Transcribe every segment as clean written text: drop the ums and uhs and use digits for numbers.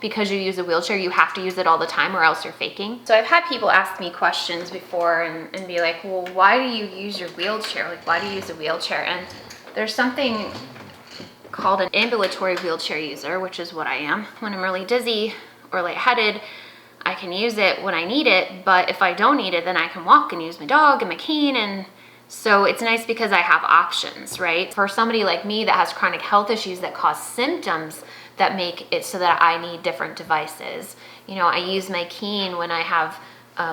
because you use a wheelchair, you have to use it all the time or else you're faking. So I've had people ask me questions before and be like, well, why do you use your wheelchair? Like, why do you use a wheelchair? And there's something called an ambulatory wheelchair user, which is what I am. When I'm really dizzy or lightheaded, I can use it when I need it, but if I don't need it, then I can walk and use my dog and my cane. And so it's nice because I have options, right? For somebody like me that has chronic health issues that cause symptoms that make it so that I need different devices. You know, I use my cane when I have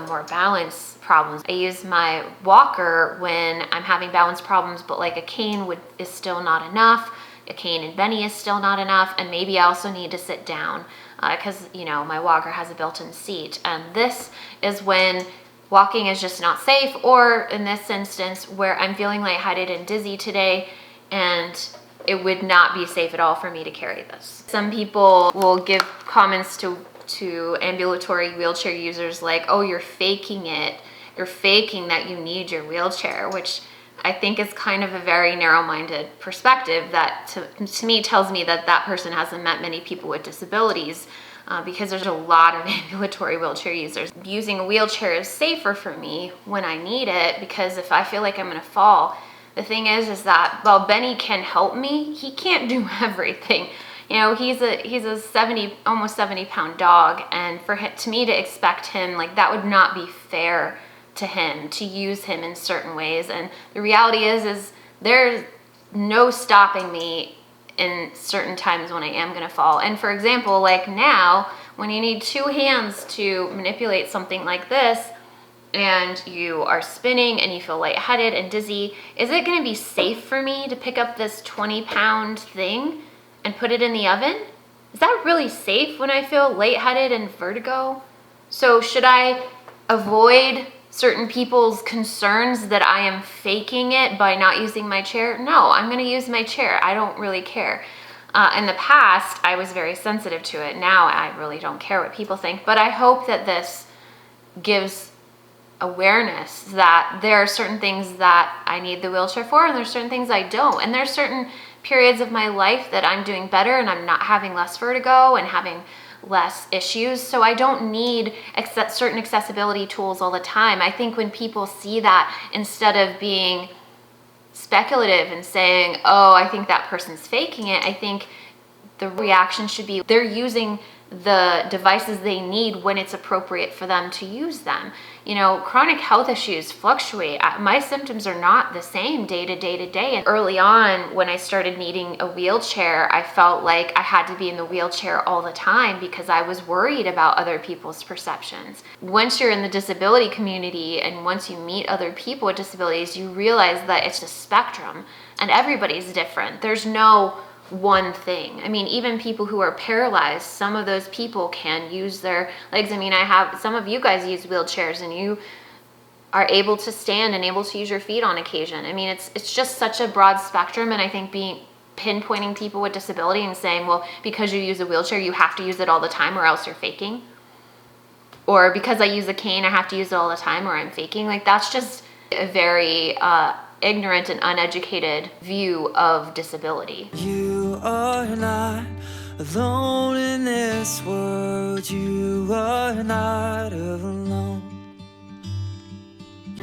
more balance problems. I use my walker when I'm having balance problems, but like a cane is still not enough. A cane and Benny is still not enough. And maybe I also need to sit down because, you know, my walker has a built-in seat. And this is when walking is just not safe, or in this instance where I'm feeling lightheaded and dizzy today, and it would not be safe at all for me to carry this. Some people will give comments to ambulatory wheelchair users like, oh, you're faking it. You're faking that you need your wheelchair, which I think is kind of a very narrow-minded perspective that to me tells me that that person hasn't met many people with disabilities, because there's a lot of ambulatory wheelchair users. Using a wheelchair is safer for me when I need it, because if I feel like I'm gonna fall, the thing is that while Benny can help me, he can't do everything. You know, he's a almost 70-pound dog, and to me to expect him, like, that would not be fair to him to use him in certain ways. And the reality is there's no stopping me in certain times when I am gonna fall. And for example, like now, when you need two hands to manipulate something like this, and you are spinning and you feel lightheaded and dizzy, is it gonna be safe for me to pick up this 20-pound thing and put it in the oven? Is that really safe when I feel lightheaded and vertigo? So should I avoid certain people's concerns that I am faking it by not using my chair? No, I'm gonna use my chair. I don't really care. In the past, I was very sensitive to it. Now I really don't care what people think, but I hope that this gives awareness that there are certain things that I need the wheelchair for, and there's certain things I don't. And there's certain periods of my life that I'm doing better and I'm not having less vertigo and having less issues. So I don't need certain accessibility tools all the time. I think when people see that, instead of being speculative and saying, oh, I think that person's faking it, I think the reaction should be they're using the devices they need when it's appropriate for them to use them. You know, chronic health issues fluctuate. My symptoms are not the same day to day to day. And early on, when I started needing a wheelchair, I felt like I had to be in the wheelchair all the time because I was worried about other people's perceptions. Once you're in the disability community and once you meet other people with disabilities, you realize that it's a spectrum and everybody's different. There's no one thing. I mean, even people who are paralyzed, some of those people can use their legs. I mean, I have some of you guys use wheelchairs and you are able to stand and able to use your feet on occasion. I mean, it's just such a broad spectrum. And I think pinpointing people with disability and saying, well, because you use a wheelchair, you have to use it all the time or else you're faking. Or because I use a cane, I have to use it all the time or I'm faking. Like, that's just a very ignorant and uneducated view of disability. You are not alone in this world. You are not alone.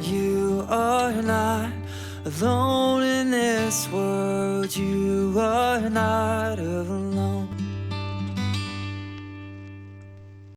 You are not alone in this world. You are not